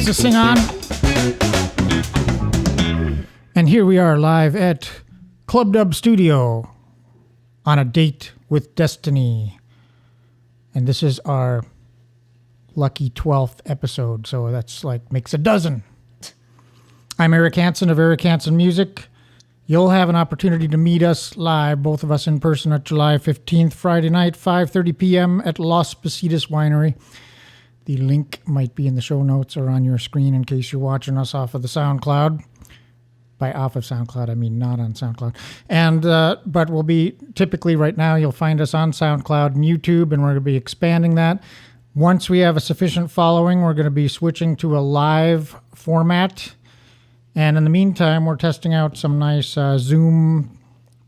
Keeps the sing on. And here we are live at Club Dub Studio on a date with Destinee. And this is our lucky 12th episode, so that's like makes a dozen. I'm Eric Hansen of Eric Hansen Music. You'll have an opportunity to meet us live, both of us in person, at July 15th, Friday night, 5:30 p.m. at Las Positas Winery. The link might be in the show notes or on your screen in case you're watching us off of the SoundCloud. By off of SoundCloud, I mean not on SoundCloud. And but we'll be, typically right now, you'll find us on SoundCloud and YouTube, and we're going to be expanding that. Once we have a sufficient following, we're going to be switching to a live format. And in the meantime, we're testing out some nice Zoom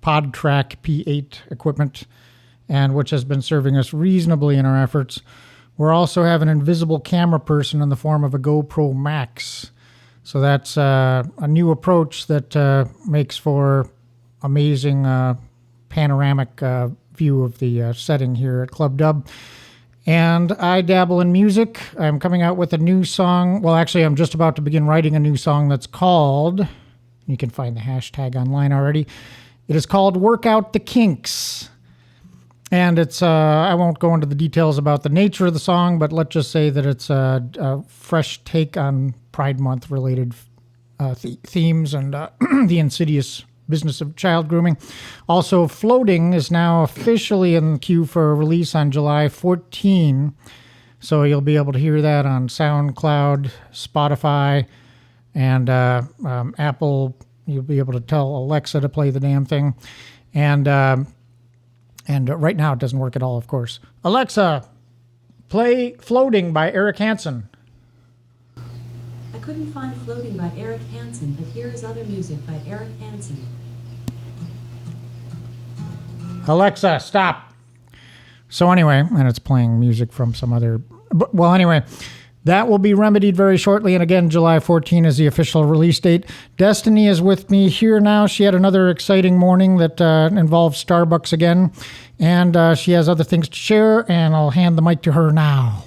PodTrack P8 equipment, and which has been serving us reasonably in our efforts. We're also have an invisible camera person in the form of a GoPro Max. So that's a new approach that makes for amazing panoramic view of the setting here at Club Dub. And I dabble in music. I'm coming out with a new song. Well, actually, I'm just about to begin writing a new song that's called, you can find the hashtag online already, it is called Work Out the Kinks. And it's, I won't go into the details about the nature of the song, but let's just say that it's a fresh take on Pride Month related themes and the insidious business of child grooming. Also, Floating is now officially in queue for release on July 14. So you'll be able to hear that on SoundCloud, Spotify, and Apple. You'll be able to tell Alexa to play the damn thing. And right now it doesn't work at all, of course. Alexa, play Floating by Eric Hansen. I couldn't find Floating by Eric Hansen, but here is other music by Eric Hansen. Alexa, stop. So anyway, and it's playing music from some other... Well, anyway, that will be remedied very shortly. And again, July 14 is the official release date. Destinee is with me here now. She had another exciting morning that involved Starbucks again. And she has other things to share, and I'll hand the mic to her now.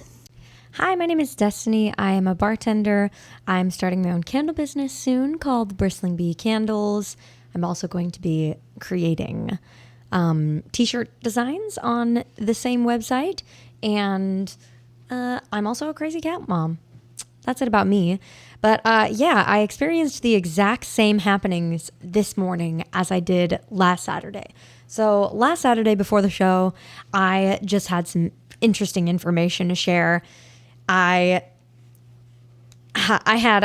Hi, my name is Destinee. I am a bartender. I'm starting my own candle business soon called Bristling Bee Candles. I'm also going to be creating t-shirt designs on the same website. And I'm also a crazy cat mom. That's it about me. But yeah, I experienced the exact same happenings this morning as I did last Saturday. So last Saturday before the show, I just had some interesting information to share. I had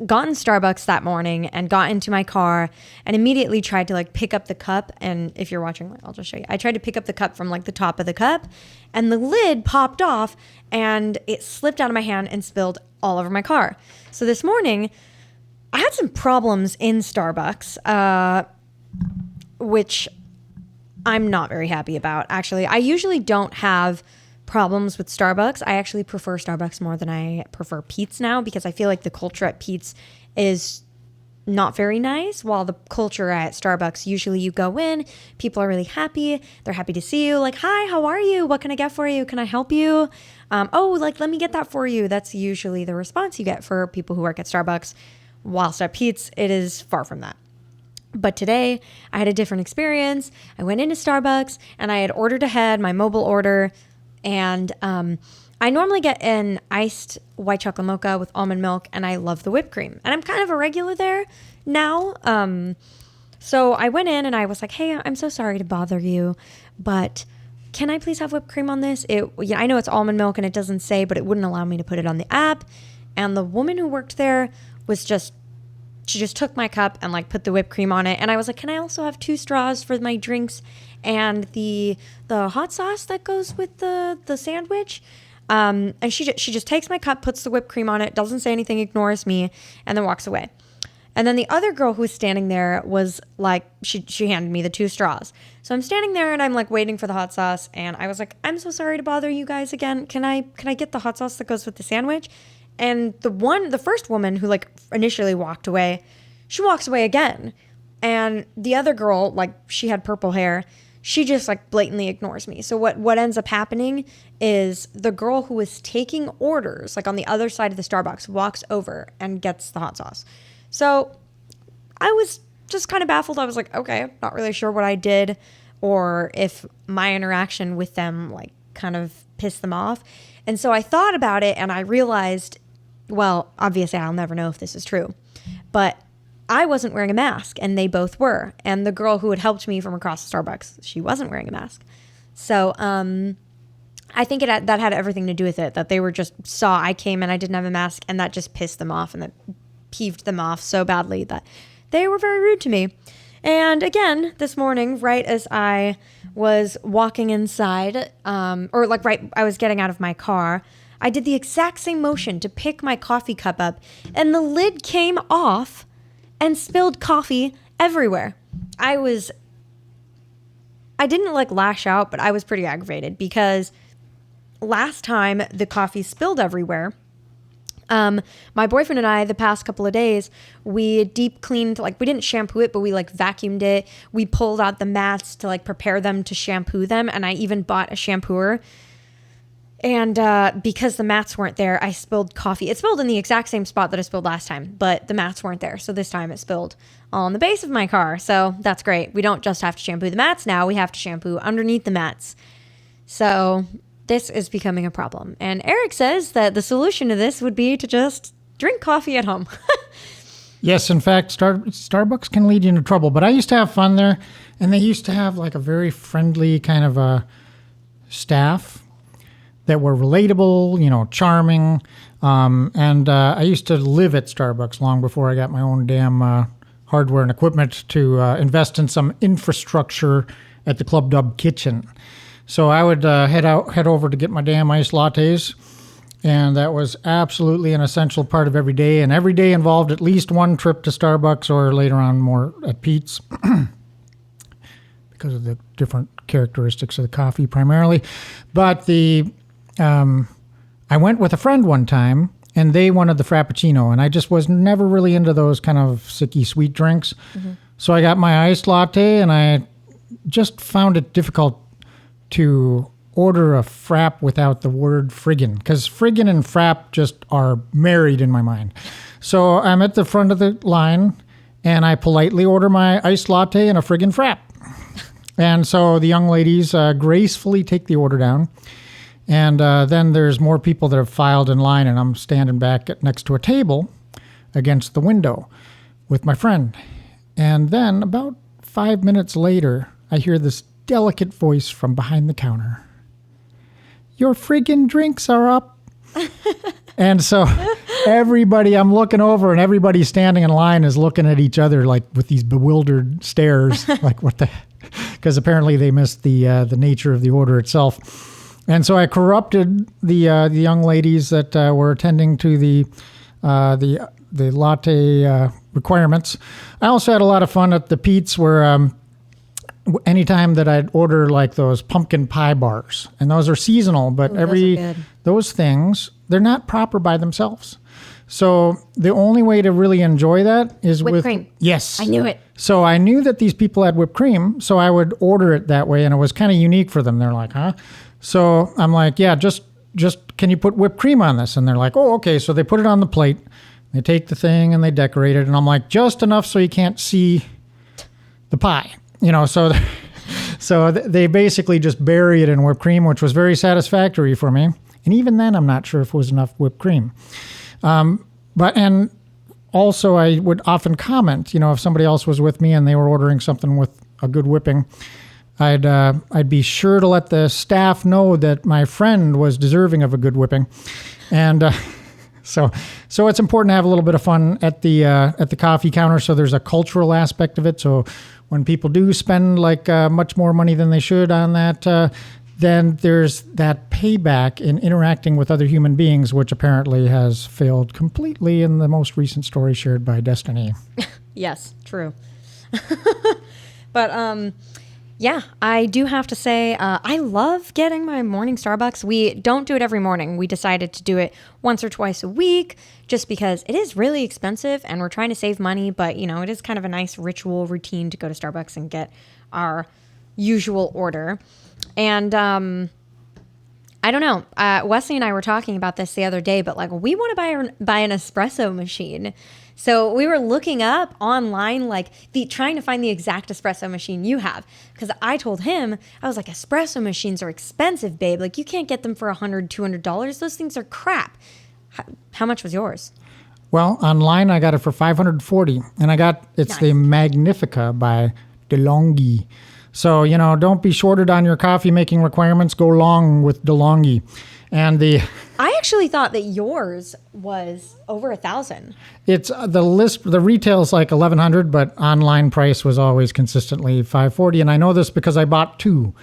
gotten Starbucks that morning and got into my car and immediately tried to like pick up the cup. And if you're watching, I'll just show you. I tried to pick up the cup from like the top of the cup, and the lid popped off and it slipped out of my hand and spilled all over my car. So this morning I had some problems in Starbucks, which I'm not very happy about. Actually, I usually don't have problems with Starbucks. I actually prefer Starbucks more than I prefer Pete's now, because I feel like the culture at Pete's is not very nice, while the culture at Starbucks, usually you go in, people are really happy. They're happy to see you. Like, hi, how are you? What can I get for you? Can I help you? Oh, like, let me get that for you. That's usually the response you get for people who work at Starbucks. Whilst at Pete's, it is far from that. But today I had a different experience. I went into Starbucks and I had ordered ahead my mobile order. And I normally get an iced white chocolate mocha with almond milk, and I love the whipped cream. And I'm kind of a regular there now. So I went in and I was like, hey, I'm so sorry to bother you, but can I please have whipped cream on this? I know it's almond milk and it doesn't say, but it wouldn't allow me to put it on the app. And the woman who worked there she just took my cup and like put the whipped cream on it. And I was like, can I also have 2 straws for my drinks and the hot sauce that goes with the sandwich? And she just takes my cup, puts the whipped cream on it, doesn't say anything, ignores me, and then walks away. And then the other girl who was standing there was like, she handed me the 2 straws. So I'm standing there and I'm like waiting for the hot sauce. And I was like, I'm so sorry to bother you guys again. Can I get the hot sauce that goes with the sandwich? And the first woman who like initially walked away, she walks away again. And the other girl, like she had purple hair, she just like blatantly ignores me. So what ends up happening is the girl who was taking orders, like on the other side of the Starbucks, walks over and gets the hot sauce. So I was just kind of baffled. I was like, okay, I'm not really sure what I did or if my interaction with them like kind of pissed them off. And so I thought about it and I realized, well, obviously I'll never know if this is true, but I wasn't wearing a mask and they both were. And the girl who had helped me from across the Starbucks, she wasn't wearing a mask. So I think that had everything to do with it, that they were just saw I came and I didn't have a mask, and that just pissed them off and that peeved them off so badly that they were very rude to me. And again, this morning, right as I was walking inside, I was getting out of my car, I did the exact same motion to pick my coffee cup up, and the lid came off and spilled coffee everywhere. I didn't like lash out, but I was pretty aggravated because last time the coffee spilled everywhere, my boyfriend and I, the past couple of days, we deep cleaned, like we didn't shampoo it, but we like vacuumed it. We pulled out the mats to like prepare them to shampoo them. And I even bought a shampooer. And because the mats weren't there, I spilled coffee. It spilled in the exact same spot that I spilled last time, but the mats weren't there. So this time it spilled on the base of my car. So that's great. We don't just have to shampoo the mats now. We have to shampoo underneath the mats. So this is becoming a problem. And Eric says that the solution to this would be to just drink coffee at home. Yes, in fact, Starbucks can lead you into trouble. But I used to have fun there, and they used to have like a very friendly kind of staff that were relatable, charming. And I used to live at Starbucks long before I got my own damn hardware and equipment to invest in some infrastructure at the Club Dub kitchen. So I would head over to get my damn iced lattes, and that was absolutely an essential part of every day. And every day involved at least one trip to Starbucks, or later on more at Pete's, because of the different characteristics of the coffee primarily. But I went with a friend one time, and they wanted the Frappuccino, and I just was never really into those kind of sicky sweet drinks. Mm-hmm. So I got my iced latte, and I just found it difficult to order a frap without the word friggin', because friggin' and frap just are married in my mind. So I'm at the front of the line, and I politely order my iced latte and a friggin' frap. And so the young ladies gracefully take the order down. And then there's more people that have filed in line, and I'm standing back next to a table against the window with my friend. And then about 5 minutes later, I hear this delicate voice from behind the counter. Your friggin' drinks are up. And so everybody, I'm looking over, and everybody standing in line is looking at each other like with these bewildered stares, like what the, because apparently they missed the nature of the order itself. And so I corrupted the young ladies that were attending to the latte requirements. I also had a lot of fun at the Pete's, where anytime that I'd order like those pumpkin pie bars, and those are seasonal, but those things, they're not proper by themselves. So the only way to really enjoy that is whipped with cream. Yes. I knew it. So I knew that these people had whipped cream, so I would order it that way, and it was kind of unique for them. They're like, huh? So I'm like, yeah, just can you put whipped cream on this? And they're like, oh, okay. So they put it on the plate. They take the thing and they decorate it, and I'm like, just enough so you can't see the pie. So they basically just bury it in whipped cream, which was very satisfactory for me. And even then, I'm not sure if it was enough whipped cream. And also I would often comment, if somebody else was with me and they were ordering something with a good whipping, I'd be sure to let the staff know that my friend was deserving of a good whipping. And so it's important to have a little bit of fun at the coffee counter. So there's a cultural aspect of it. So when people do spend like much more money than they should on that, then there's that payback in interacting with other human beings, which apparently has failed completely in the most recent story shared by Destinee. Yes, true. But yeah, I do have to say, I love getting my morning Starbucks. We don't do it every morning. We decided to do it once or twice a week just because it is really expensive and we're trying to save money. But, it is kind of a nice ritual routine to go to Starbucks and get our usual order. And I don't know. Wesley and I were talking about this the other day, but like we want to buy an espresso machine. So we were looking up online, like trying to find the exact espresso machine you have. Because I told him, I was like, espresso machines are expensive, babe. Like you can't get them for $100, $200. Those things are crap. How much was yours? Well, online I got it for $540, and it's Nice. the Magnifica by DeLonghi. So, don't be shorted on your coffee making requirements. Go long with DeLonghi. And I actually thought that yours was over $1,000. it's the retail is like $1,100, but online price was always consistently $540. And I know this because I bought two.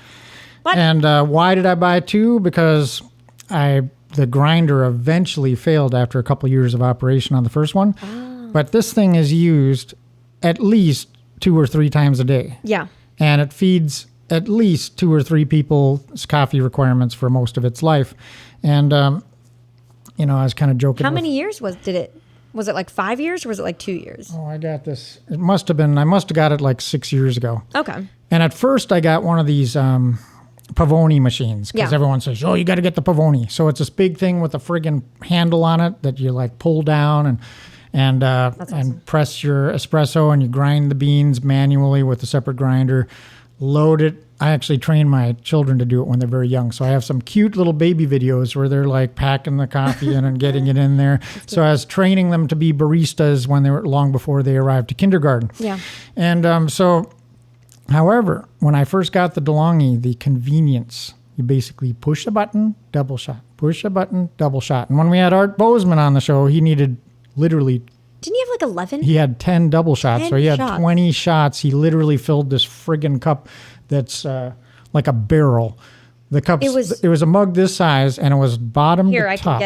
What? And why did I buy two? Because the grinder eventually failed after a couple years of operation on the first one. Oh. But this thing is used at least 2 or 3 times a day. Yeah. And it feeds at least 2 or 3 people's coffee requirements for most of its life. And, I was kind of joking. How many years was it like 5 years or was it like 2 years? Oh, I got this. I must have got it like 6 years ago. Okay. And at first I got one of these Pavoni machines because Yeah. everyone says, oh, you got to get the Pavoni. So it's this big thing with a friggin' handle on it that you like pull down and awesome. press your espresso, and you grind the beans manually with a separate grinder, load it. I actually train my children to do it when they're very young. So I have some cute little baby videos where they're like packing the coffee in and getting it in there. So I was training them to be baristas when they were long before they arrived to kindergarten. Yeah. And however, when I first got the DeLonghi, the convenience, you basically push a button, double shot, push a button, double shot. And when we had Art Bozeman on the show, he needed literally, Didn't you have like 11? he had 10 double shots. 10 So he had shots. 20 shots. He literally filled this friggin' cup that's like a barrel. The cup, it was a mug this size, and it was bottom Here, to I top.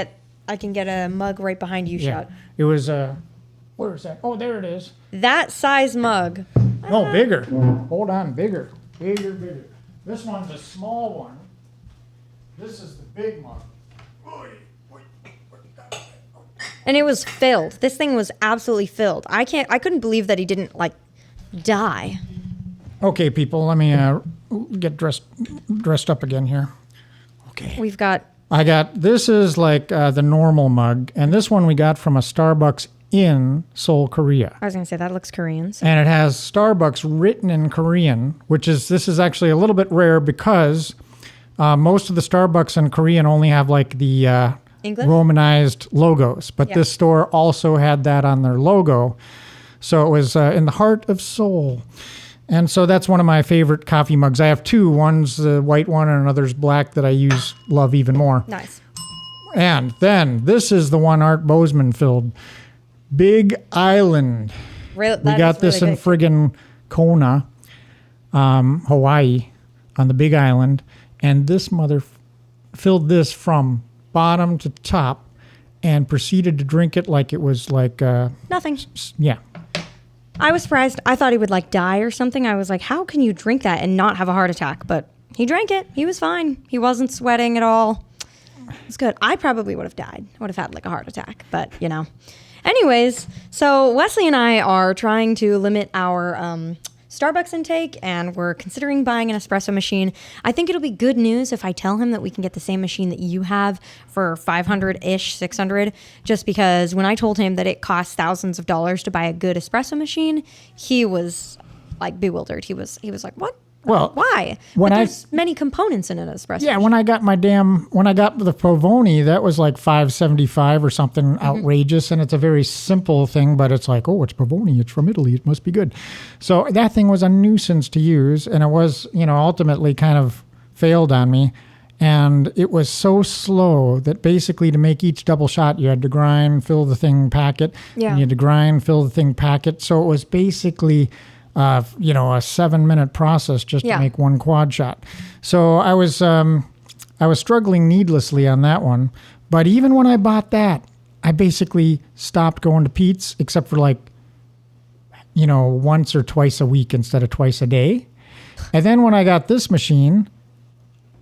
can get a mug right behind you, Yeah. shot. It was, where is that? Oh, there it is. That size mug. No, bigger. Hold on, bigger. Bigger. This one's a small one. This is the big one. And it was filled. This thing was absolutely filled. I couldn't believe that he didn't like die. Okay, people, let me get dressed up again here. Okay. This is like the normal mug, and this one we got from a Starbucks in Seoul, Korea. I was going to say, that looks Korean. So. And it has Starbucks written in Korean, this is actually a little bit rare because most of the Starbucks in Korean only have like the English? Romanized logos. But Yeah. this store also had that on their logo. So it was in the heart of Seoul. And so that's one of my favorite coffee mugs. I have two. One's the white one and another's black that I love even more. Nice. And then this is the one Art Bozeman filled. Big Island. Really, We got this in friggin' Kona, Hawaii, on the Big Island. And this mother filled this from bottom to top and proceeded to drink it like it was like, Nothing. yeah. I was surprised. I thought he would like die or something. I was like, how can you drink that and not have a heart attack? But he drank it. He was fine. He wasn't sweating at all. It's good. I probably would have died. I would have had like a heart attack, but Anyways, so Wesley and I are trying to limit our Starbucks intake, and we're considering buying an espresso machine. I think it'll be good news if I tell him that we can get the same machine that you have for $500-ish, $600, just because when I told him that it costs thousands of dollars to buy a good espresso machine, he was like bewildered. He was like, what? Well, why? when But I- there's many components in an espresso Yeah, machine. when I got the Pavoni, that was like $575 or something outrageous, and it's a very simple thing, but it's like, oh, it's Pavoni, it's from Italy, it must be good. So that thing was a nuisance to use, and it was, ultimately kind of failed on me, and it was so slow that basically to make each double shot, you had to grind, fill the thing, pack it, Yeah. and you had to grind, fill the thing, pack it. So it was basically a 7-minute process just Yeah. to make one quad shot. So I was struggling needlessly on that one. But even when I bought that, I basically stopped going to Pete's except for once or twice a week instead of twice a day. And then when I got this machine,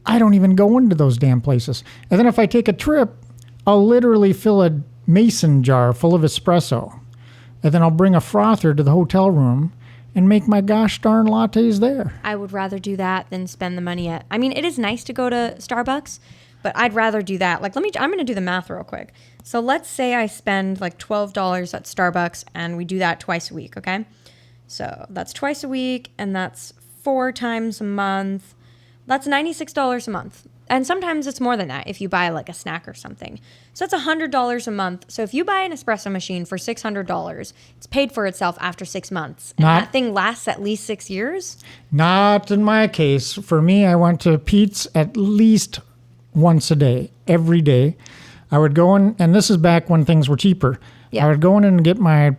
I don't even go into those damn places. And then if I take a trip, I'll literally fill a mason jar full of espresso. And then I'll bring a frother to the hotel room. and make my gosh darn lattes there. I would rather do that than spend the money at. I mean, it is nice to go to Starbucks, but I'd rather do that. Like, I'm going to do the math real quick. So let's say I spend like $12 at Starbucks, and we do that twice a week, okay? So that's twice a week, and that's 4 times a month. That's $96 a month. And sometimes it's more than that if you buy like a snack or something. So that's $100 a month. So if you buy an espresso machine for $600, it's paid for itself after 6 months. And that thing lasts at least 6 years? Not in my case. For me, I went to Pete's at least once a day, every day. I would go in, and this is back when things were cheaper. Yeah. I would go in and get my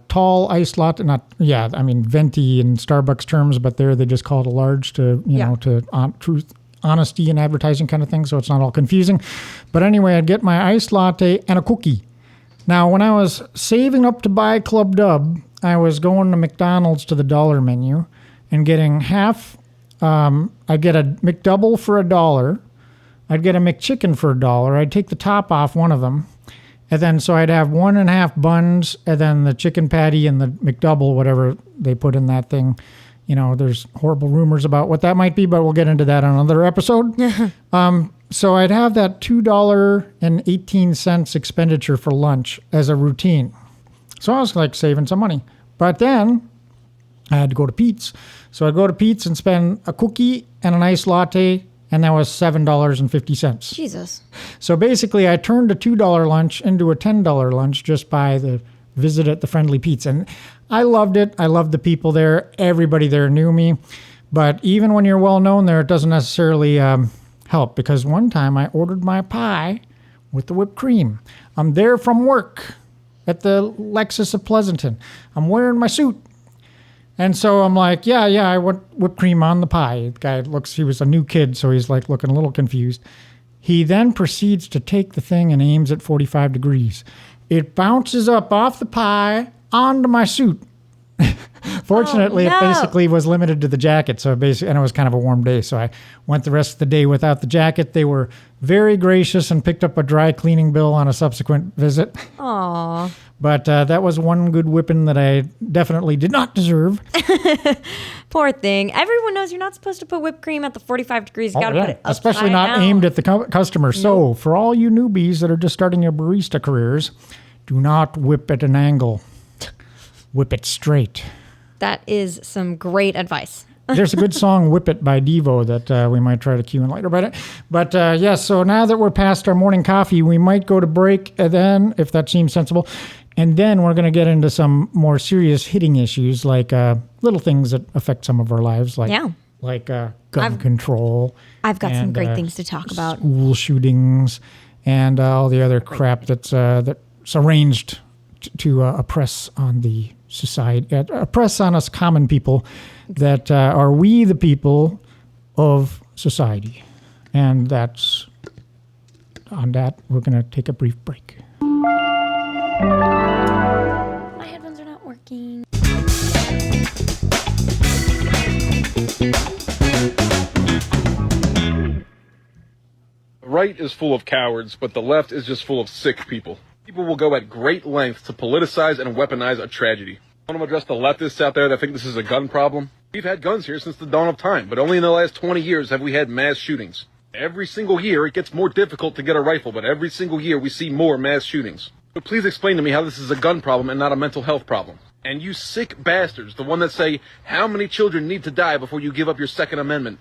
tall iced latte, venti in Starbucks terms, but there they just call it a large to, truth, honesty and advertising kind of thing, so it's not all confusing. But anyway, I'd get my iced latte and a cookie. Now, when I was saving up to buy Club Dub, I was going to McDonald's to the dollar menu and getting half. I'd get a McDouble for $1. I'd get a McChicken for $1. I'd take the top off one of them. And then, so I'd have 1.5 buns, and then the chicken patty and the McDouble, whatever they put in that thing. There's horrible rumors about what that might be, but we'll get into that on another episode. So I'd have that $2.18 expenditure for lunch as a routine. So I was like saving some money. But then I had to go to Pete's. So I'd go to Pete's and spend a cookie and an iced latte, and that was $7.50. Jesus. So basically, I turned a $2 lunch into a $10 lunch just by the visit at the Friendly Pete's. And I loved it. I loved the people there. Everybody there knew me. But even when you're well known there, it doesn't necessarily help, because one time I ordered my pie with the whipped cream. I'm there from work at the Lexus of Pleasanton. I'm wearing my suit. And so I'm like, yeah, I want whipped cream on the pie. The guy he was a new kid, so he's like looking a little confused. He then proceeds to take the thing and aims at 45 degrees. It bounces up off the pie onto my suit. Fortunately, It basically was limited to the jacket, and it was kind of a warm day, so I went the rest of the day without the jacket. They were very gracious and picked up a dry cleaning bill on a subsequent visit. Aww. But that was one good whipping that I definitely did not deserve. Poor thing. Everyone knows you're not supposed to put whipped cream at the 45 degrees. You got to put it upside especially not down. Aimed at the customer. Nope. So for all you newbies that are just starting your barista careers, do not whip at an angle. Whip it straight. That is some great advice. There's a good song, Whip It, by Devo, that we might try to cue in later. But so now that we're past our morning coffee, we might go to break then, if that seems sensible. And then we're going to get into some more serious hitting issues, like little things that affect some of our lives, like gun control. I've got some great things to talk about. School shootings and all the other crap that's arranged to oppress on the society, oppress on us common people that are we the people of society. And that's on that, we're going to take a brief break. My headphones are not working. The right is full of cowards, but the left is just full of sick people. People will go at great lengths to politicize and weaponize a tragedy. I want to address the leftists out there that think this is a gun problem. We've had guns here since the dawn of time, but only in the last 20 years have we had mass shootings. Every single year, it gets more difficult to get a rifle, but every single year we see more mass shootings. So please explain to me how this is a gun problem and not a mental health problem. And you sick bastards, the one that say, how many children need to die before you give up your Second Amendment?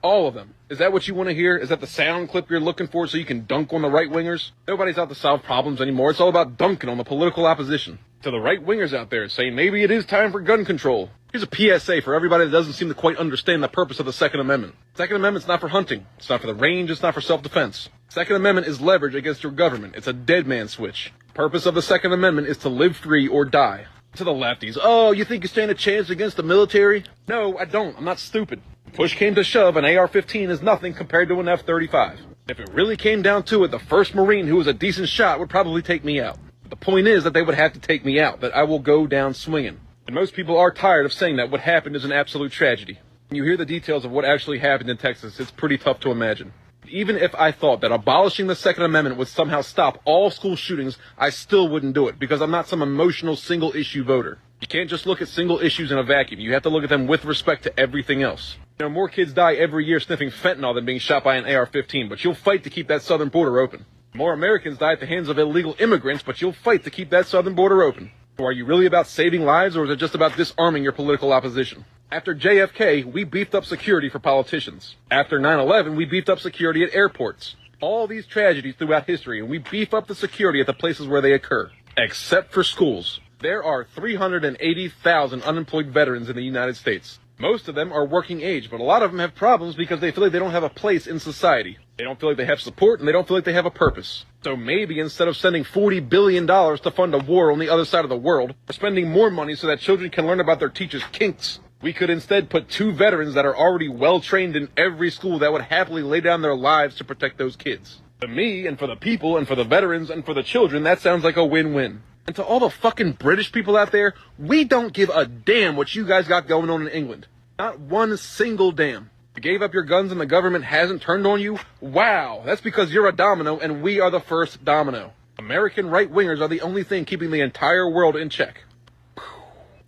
All of them. Is that what you want to hear? Is that the sound clip you're looking for so you can dunk on the right-wingers? Nobody's out to solve problems anymore. It's all about dunking on the political opposition. To the right-wingers out there saying maybe it is time for gun control. Here's a PSA for everybody that doesn't seem to quite understand the purpose of the Second Amendment. Second Amendment's not for hunting. It's not for the range. It's not for self-defense. Second Amendment is leverage against your government. It's a dead man switch. Purpose of the Second Amendment is to live free or die. To the lefties, oh, you think you stand a chance against the military? No, I don't. I'm not stupid. Push came to shove, an AR-15 is nothing compared to an F-35. If it really came down to it, the first Marine who was a decent shot would probably take me out. But the point is that they would have to take me out, that I will go down swinging. And most people are tired of saying that what happened is an absolute tragedy. When you hear the details of what actually happened in Texas, it's pretty tough to imagine. Even if I thought that abolishing the Second Amendment would somehow stop all school shootings, I still wouldn't do it, because I'm not some emotional single-issue voter. You can't just look at single issues in a vacuum. You have to look at them with respect to everything else. You know, more kids die every year sniffing fentanyl than being shot by an AR-15, but you'll fight to keep that southern border open. More Americans die at the hands of illegal immigrants, but you'll fight to keep that southern border open. So are you really about saving lives, or is it just about disarming your political opposition? After JFK, we beefed up security for politicians. After 9/11, we beefed up security at airports. All these tragedies throughout history, and we beef up the security at the places where they occur. Except for schools. There are 380,000 unemployed veterans in the United States. Most of them are working age, but a lot of them have problems because they feel like they don't have a place in society. They don't feel like they have support, and they don't feel like they have a purpose. So maybe instead of sending $40 billion to fund a war on the other side of the world, we're spending more money so that children can learn about their teachers' kinks. We could instead put 2 veterans that are already well-trained in every school that would happily lay down their lives to protect those kids. To me, and for the people, and for the veterans, and for the children, that sounds like a win-win. And to all the fucking British people out there, we don't give a damn what you guys got going on in England. Not one single damn. You gave up your guns and the government hasn't turned on you? Wow, that's because you're a domino and we are the first domino. American right-wingers are the only thing keeping the entire world in check.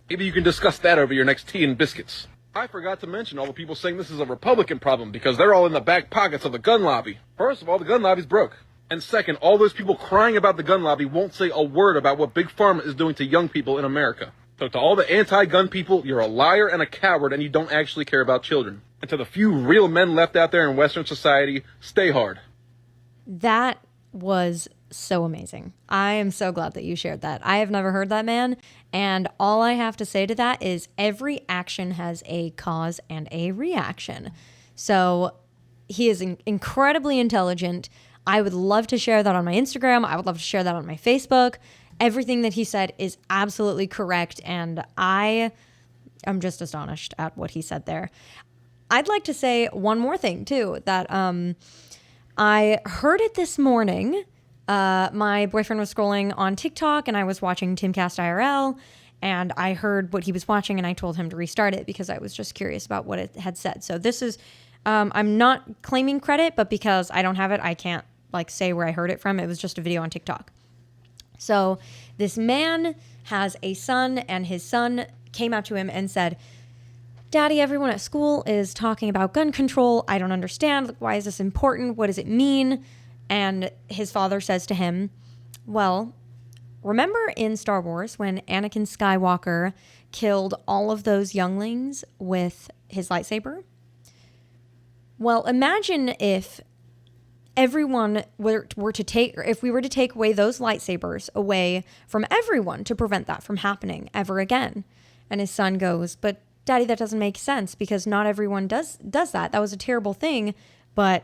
Maybe you can discuss that over your next tea and biscuits. I forgot to mention all the people saying this is a Republican problem because they're all in the back pockets of the gun lobby. First of all, the gun lobby's broke. And second, all those people crying about the gun lobby won't say a word about what Big Pharma is doing to young people in America. So to all the anti-gun people, you're a liar and a coward and you don't actually care about children. And to the few real men left out there in Western society, stay hard. That was so amazing. I am so glad that you shared that. I have never heard that man. And all I have to say to that is every action has a cause and a reaction. So he is incredibly intelligent. I would love to share that on my Instagram. I would love to share that on my Facebook. Everything that he said is absolutely correct. And I am just astonished at what he said there. I'd like to say one more thing too, that I heard it this morning. My boyfriend was scrolling on TikTok and I was watching Timcast IRL and I heard what he was watching and I told him to restart it because I was just curious about what it had said. So this is, I'm not claiming credit, but because I don't have it, I can't say where I heard it from. It was just a video on TikTok. So this man has a son and his son came out to him and said, "Daddy, everyone at school is talking about gun control. I don't understand. Why is this important? What does it mean?" And his father says to him, "Well, remember in Star Wars when Anakin Skywalker killed all of those younglings with his lightsaber? Well, imagine if everyone were to take, or if we were to take away those lightsabers away from everyone to prevent that from happening ever again." And his son goes, "But Daddy, that doesn't make sense because not everyone does that. That was a terrible thing, but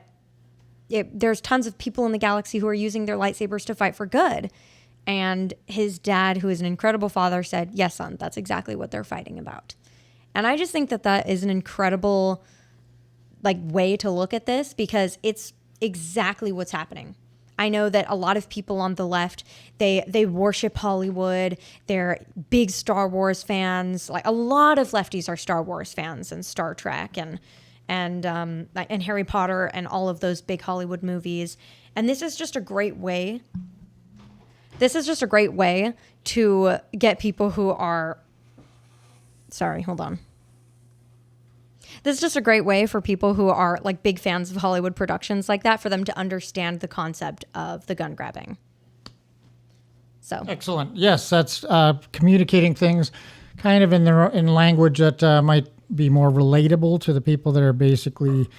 there's tons of people in the galaxy who are using their lightsabers to fight for good." And his dad, who is an incredible father, said, "Yes, son, that's exactly what they're fighting about." And I just think that that is an incredible way to look at this because it's exactly what's happening. I know that a lot of people on the left, they worship Hollywood. They're big Star Wars fans. A lot of lefties are Star Wars fans and Star Trek and Harry Potter and all of those big Hollywood movies. And this is just a great way. This is just a great way to get people who are, sorry, hold on. This is just a great way for people who are big fans of Hollywood productions like that, for them to understand the concept of the gun grabbing. So excellent. Yes, that's communicating things kind of in language that might be more relatable to the people that are basically,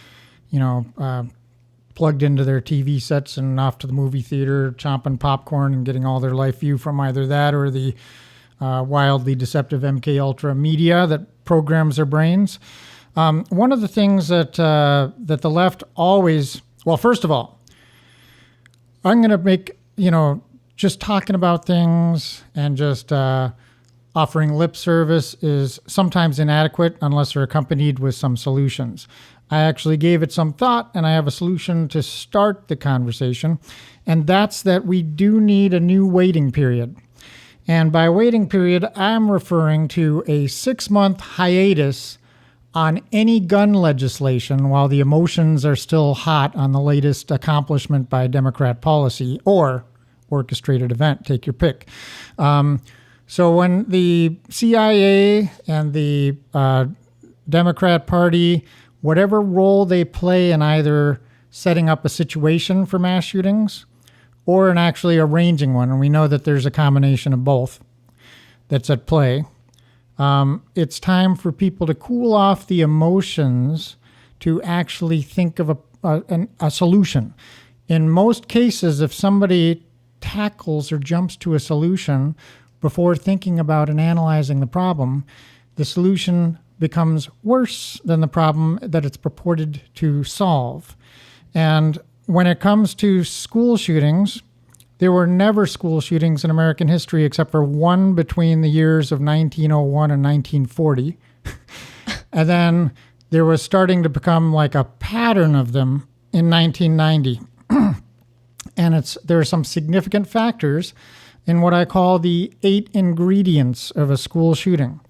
plugged into their TV sets and off to the movie theater, chomping popcorn and getting all their life view from either that or the wildly deceptive MK Ultra media that programs their brains. One of the things that the left always, well, first of all, I'm going to make, just talking about things and just offering lip service is sometimes inadequate unless they're accompanied with some solutions. I actually gave it some thought and I have a solution to start the conversation, and that's that we do need a new waiting period. And by waiting period, I'm referring to a 6-month hiatus on any gun legislation while the emotions are still hot on the latest accomplishment by Democrat policy or orchestrated event, take your pick. So when the CIA and the Democrat Party, whatever role they play in either setting up a situation for mass shootings or in actually arranging one, and we know that there's a combination of both that's at play, it's time for people to cool off the emotions to actually think of a solution. In most cases, if somebody tackles or jumps to a solution before thinking about and analyzing the problem, the solution becomes worse than the problem that it's purported to solve. And when it comes to school shootings, there were never school shootings in American history except for one between the years of 1901 and 1940. And then there was starting to become like a pattern of them in 1990. And there are some significant factors in what I call the 8 ingredients of a school shooting.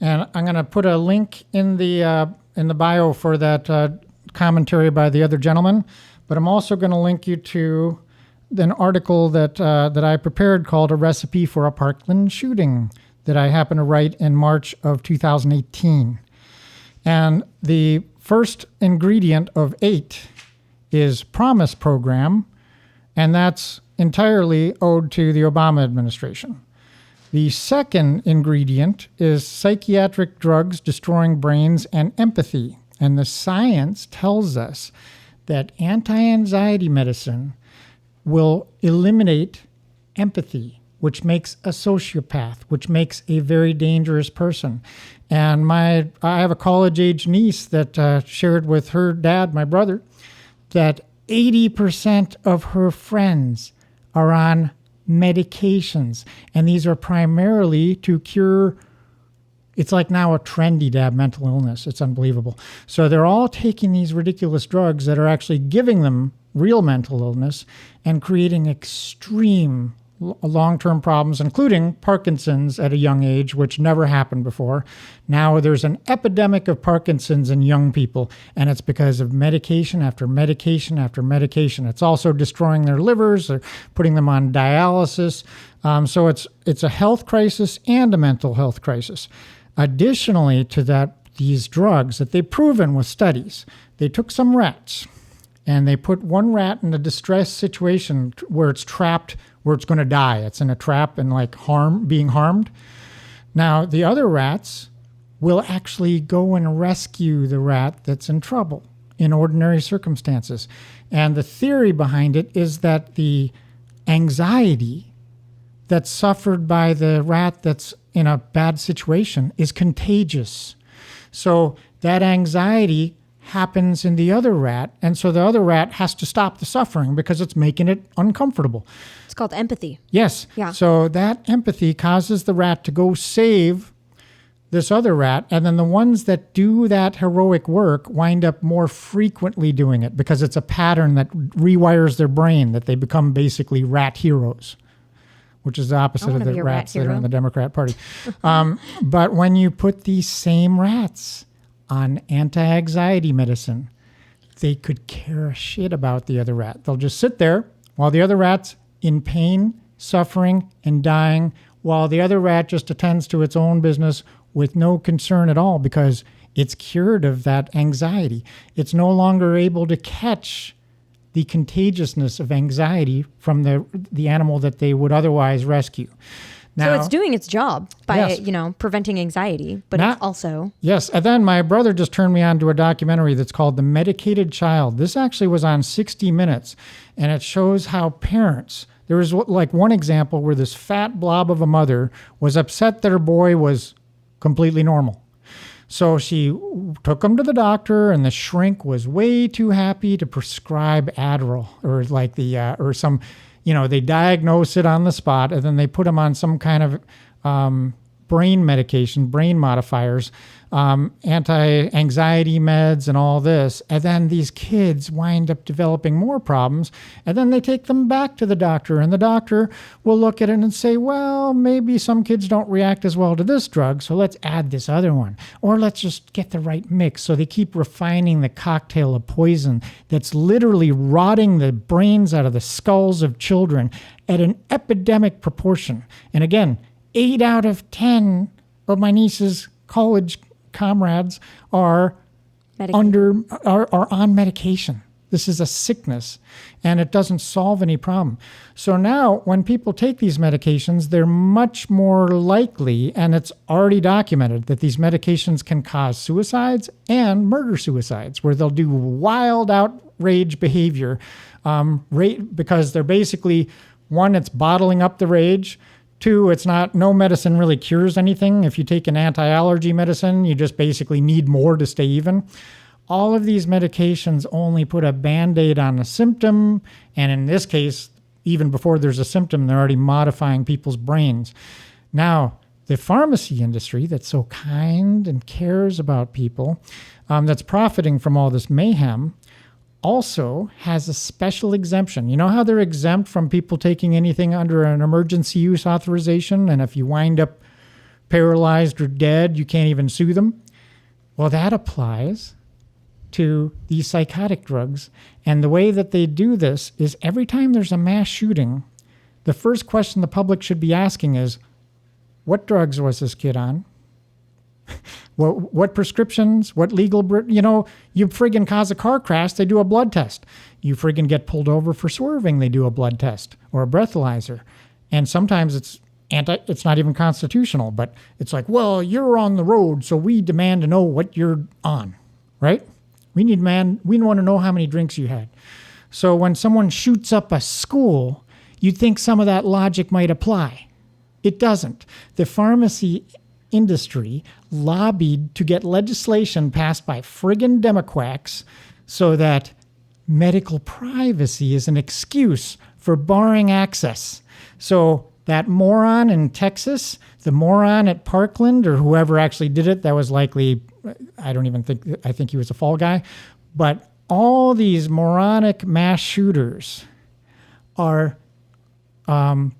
And I'm going to put a link in the bio for that commentary by the other gentleman, but I'm also going to link you to an article that I prepared called A Recipe for a Parkland Shooting that I happened to write in March of 2018. And the first ingredient of 8 is Promise Program, and that's entirely owed to the Obama administration. The second ingredient is psychiatric drugs destroying brains and empathy. And the science tells us that anti-anxiety medicine will eliminate empathy, which makes a sociopath, which makes a very dangerous person. And I have a college-age niece that shared with her dad, my brother, that 80% of her friends are on medications. And these are primarily to cure, it's like now a trendy to have mental illness. It's unbelievable. So they're all taking these ridiculous drugs that are actually giving them real mental illness and creating extreme long-term problems, including Parkinson's at a young age, which never happened before. Now there's an epidemic of Parkinson's in young people, and it's because of medication after medication after medication. It's also destroying their livers or putting them on dialysis. So it's a health crisis and a mental health crisis. Additionally to that, these drugs that they've proven with studies, they took some rats and they put one rat in a distressed situation where it's trapped, where it's going to die. It's in a trap and being harmed. Now, the other rats will actually go and rescue the rat that's in trouble in ordinary circumstances. And the theory behind it is that the anxiety that's suffered by the rat that's in a bad situation is contagious. So that anxiety happens in the other rat, and so the other rat has to stop the suffering because it's making it uncomfortable. It's called empathy. Yes. Yeah. So that empathy causes the rat to go save this other rat, and then the ones that do that heroic work wind up more frequently doing it because it's a pattern that rewires their brain, that they become basically rat heroes, which is the opposite of the rats that are in the Democrat Party. But when you put these same rats on anti-anxiety medicine, they could care a shit about the other rat. They'll just sit there while the other rat's in pain, suffering, and dying, while the other rat just attends to its own business with no concern at all because it's cured of that anxiety. It's no longer able to catch the contagiousness of anxiety from the animal that they would otherwise rescue. Now, so it's doing its job by, yes. Preventing anxiety, but it's also... Yes, and then my brother just turned me on to a documentary that's called The Medicated Child. This actually was on 60 Minutes, and it shows how parents... There was one example where this fat blob of a mother was upset that her boy was completely normal. So she took him to the doctor, and the shrink was way too happy to prescribe Adderall or some... they diagnose it on the spot, and then they put them on some kind of brain medication, brain modifiers, anti-anxiety meds and all this. And then these kids wind up developing more problems. And then they take them back to the doctor, and the doctor will look at it and say, well, maybe some kids don't react as well to this drug, so let's add this other one. Or let's just get the right mix. So they keep refining the cocktail of poison that's literally rotting the brains out of the skulls of children at an epidemic proportion. And again, 8 out of 10 of my niece's college comrades are are on medication. This is a sickness, and it doesn't solve any problem. So now when people take these medications, they're much more likely, and it's already documented, that these medications can cause suicides and murder-suicides, where they'll do wild outrage behavior because they're basically, one, it's bottling up the rage. Two, no medicine really cures anything. If you take an anti-allergy medicine, you just basically need more to stay even. All of these medications only put a Band-Aid on a symptom, and in this case, even before there's a symptom, they're already modifying people's brains. Now, the pharmacy industry that's so kind and cares about people, that's profiting from all this mayhem, also has a special exemption. You know how they're exempt from people taking anything under an emergency use authorization, and if you wind up paralyzed or dead, you can't even sue them? Well, that applies to these psychotic drugs. And the way that they do this is every time there's a mass shooting, the first question the public should be asking is, what drugs was this kid on? What prescriptions? What legal... you friggin' cause a car crash, they do a blood test. You friggin' get pulled over for swerving, they do a blood test or a breathalyzer. And sometimes it's not even constitutional, but it's like, well, you're on the road, so we demand to know what you're on, right? We want to know how many drinks you had. So when someone shoots up a school, you'd think some of that logic might apply. It doesn't. The pharmacy industry lobbied to get legislation passed by friggin' Democrats so that medical privacy is an excuse for barring access. So that moron in Texas, the moron at Parkland, or whoever actually did it, that was likely, I think he was a fall guy. But all these moronic mass shooters are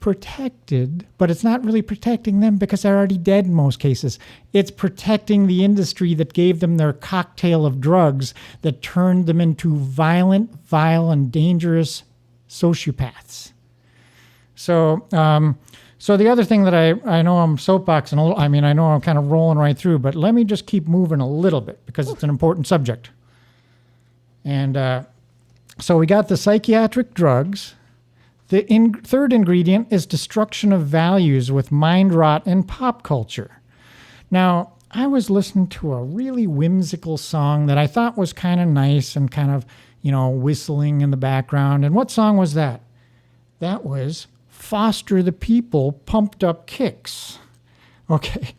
protected, but it's not really protecting them because they're already dead in most cases. It's protecting the industry that gave them their cocktail of drugs that turned them into violent, vile, and dangerous sociopaths. So the other thing that I know I'm soapboxing a little, I know I'm kind of rolling right through, but let me just keep moving a little bit because it's an important subject. And so we got the psychiatric drugs. The third ingredient is destruction of values with mind rot and pop culture. Now, I was listening to a really whimsical song that I thought was kind of nice and kind of, whistling in the background. And what song was that? That was Foster the People, Pumped Up Kicks. Okay,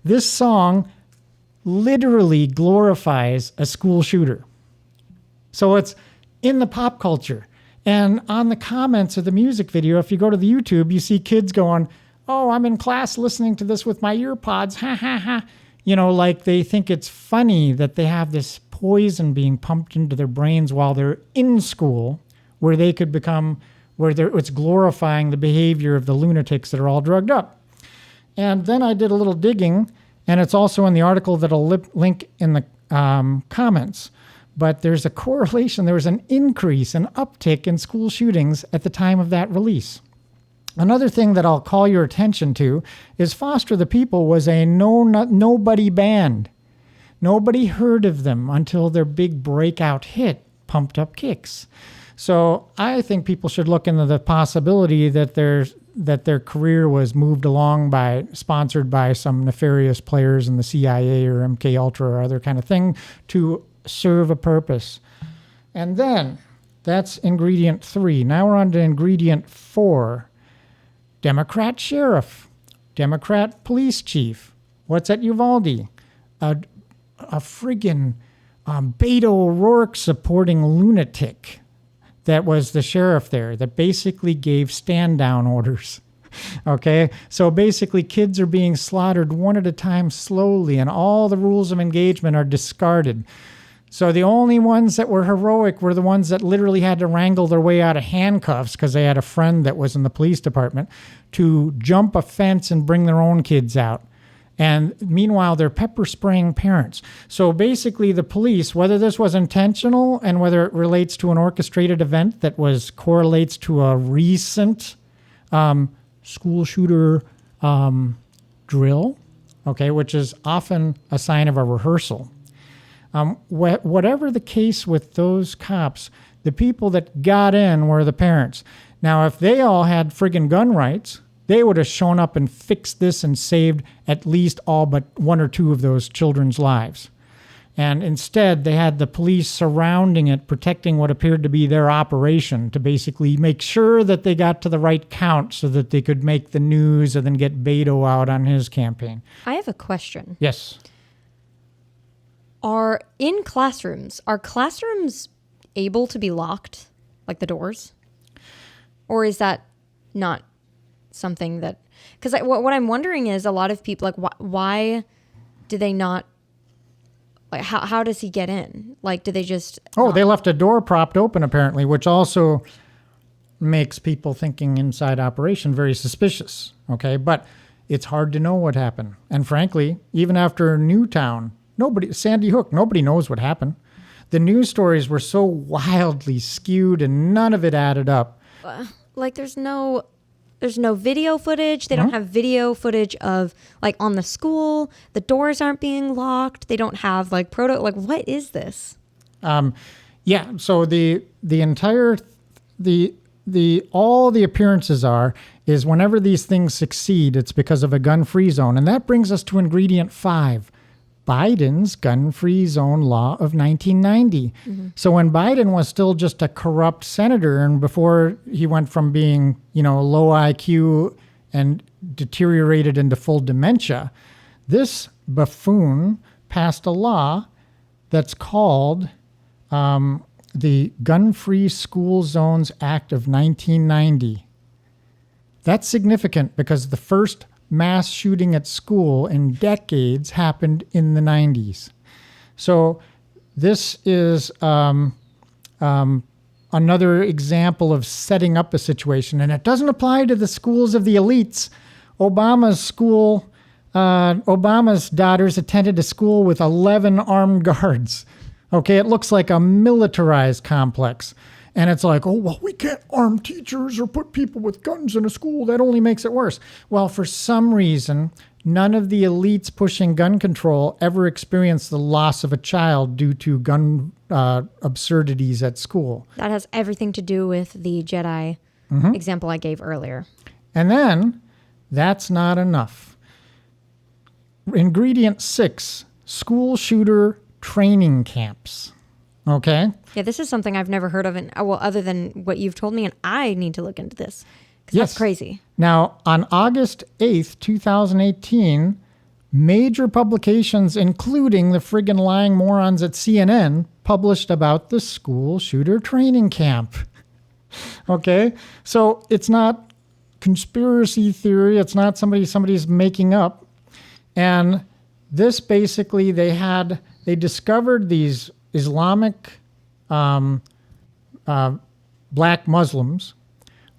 this song literally glorifies a school shooter. So it's in the pop culture. And on the comments of the music video, if you go to the YouTube, you see kids going, oh, I'm in class listening to this with my ear pods, ha, ha, ha. Like they think it's funny that they have this poison being pumped into their brains while they're in school, where they could become... it's glorifying the behavior of the lunatics that are all drugged up. And then I did a little digging, and it's also in the article that I'll link in the comments. But there's a correlation. There was an increase, an uptick in school shootings at the time of that release. Another thing that I'll call your attention to is Foster the People was a nobody band. Nobody heard of them until their big breakout hit, Pumped Up Kicks. So I think people should look into the possibility that their career was moved along sponsored by some nefarious players in the CIA or MK Ultra or other kind of thing to serve a purpose. And then that's ingredient 3. Now we're on to ingredient 4. Democrat sheriff, Democrat police chief. What's at Uvalde? A friggin' Beto O'Rourke supporting lunatic. That was the sheriff there that basically gave stand-down orders. Okay? So basically kids are being slaughtered one at a time slowly, and all the rules of engagement are discarded. So the only ones that were heroic were the ones that literally had to wrangle their way out of handcuffs because they had a friend that was in the police department to jump a fence and bring their own kids out. And meanwhile, they're pepper spraying parents. So basically the police, whether this was intentional and whether it relates to an orchestrated event that correlates to a recent school shooter drill, okay, which is often a sign of a rehearsal. Whatever the case with those cops, the people that got in were the parents. Now, if they all had friggin' gun rights, they would have shown up and fixed this and saved at least all but one or two of those children's lives. And instead, they had the police surrounding it, protecting what appeared to be their operation to basically make sure that they got to the right count so that they could make the news and then get Beto out on his campaign. I have a question. Yes. Are classrooms able to be locked, like the doors? Or is that not something that... Because what I'm wondering is a lot of people, like, why do they not... Like, how does he get in? Like, do they just... They left a door propped open, apparently, which also makes people thinking inside operation very suspicious, okay? But it's hard to know what happened. And frankly, even after Newtown, Sandy Hook, nobody knows what happened. The news stories were so wildly skewed and none of it added up. Like, there's no video footage. They don't have video footage of, like, on the school. The doors aren't being locked. They don't have, like, what is this? Yeah, so the entire all the appearances is whenever these things succeed, it's because of a gun-free zone. And that brings us to ingredient 5. Biden's gun-free zone law of 1990. Mm-hmm. So when Biden was still just a corrupt senator, and before he went from being, low IQ and deteriorated into full dementia, this buffoon passed a law that's called the Gun-Free School Zones Act of 1990. That's significant because the first mass shooting at school in decades happened in the 90s. So this is another example of setting up a situation, and it doesn't apply to the schools of the elites. Obama's daughters attended a school with 11 armed guards. Okay, it looks like a militarized complex. And it's like, we can't arm teachers or put people with guns in a school. That only makes it worse. Well, for some reason, none of the elites pushing gun control ever experienced the loss of a child due to gun absurdities at school. That has everything to do with the Jedi example I gave earlier. And then, that's not enough. Ingredient 6, school shooter training camps. Okay. Yeah, this is something I've never heard of, other than what you've told me, and I need to look into this because that's crazy. Now, on August 8th, 2018, major publications, including the friggin' lying morons at CNN, published about the school shooter training camp. Okay? So it's not conspiracy theory. It's not somebody's making up. And this basically, they discovered these Islamic black Muslims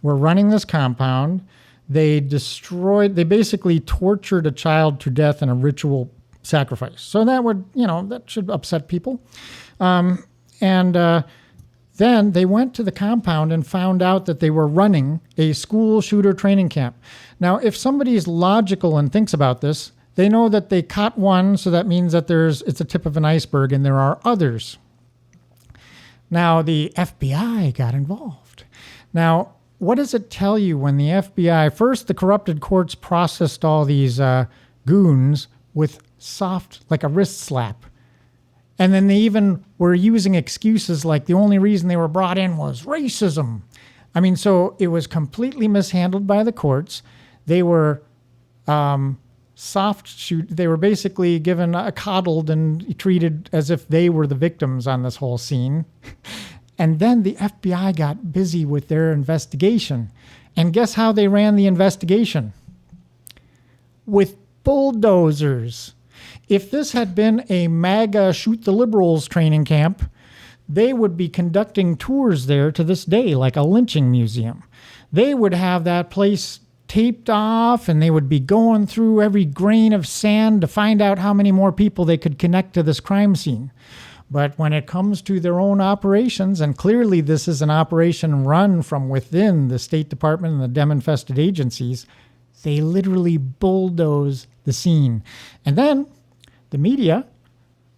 were running this compound. They basically tortured a child to death in a ritual sacrifice. So that should upset people. Then they went to the compound and found out that they were running a school shooter training camp. Now, if somebody is logical and thinks about this, they know that they caught one, so that means that it's a tip of an iceberg and there are others. Now, the FBI got involved. Now, what does it tell you when the FBI, first the corrupted courts processed all these goons with soft, like a wrist slap. And then they even were using excuses like the only reason they were brought in was racism. I mean, so it was completely mishandled by the courts. They were they were basically coddled and treated as if they were the victims on this whole scene. And then the FBI got busy with their investigation. And guess how they ran the investigation? With bulldozers. If this had been a MAGA shoot the liberals training camp, they would be conducting tours there to this day, like a lynching museum. They would have that place taped off, and they would be going through every grain of sand to find out how many more people they could connect to this crime scene. But when it comes to their own operations, and clearly this is an operation run from within the State Department and the Dem-infested agencies, They literally bulldoze the scene. And then the media,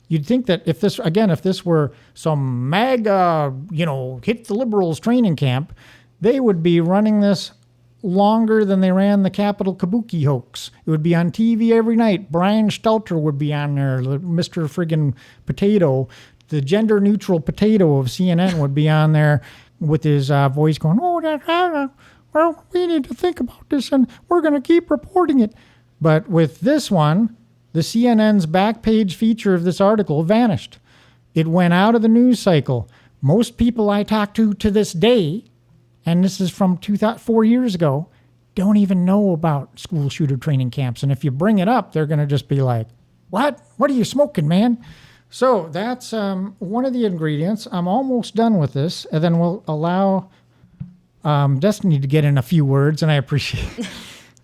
you'd think that if this were some MAGA, hit the liberals training camp, they would be running this longer than they ran the Capitol Kabuki hoax. It would be on TV every night. Brian Stelter would be on there, Mr. Friggin' Potato. The gender-neutral potato of CNN would be on there with his voice going, well, we need to think about this, and we're going to keep reporting it. But with this one, the CNN's back page feature of this article vanished. It went out of the news cycle. Most people I talk to this day, and this is from 4 years ago, don't even know about school shooter training camps. And if you bring it up, they're going to just be like, what? What are you smoking, man? So that's one of the ingredients. I'm almost done with this, and then we'll allow Destinee to get in a few words, and I appreciate it.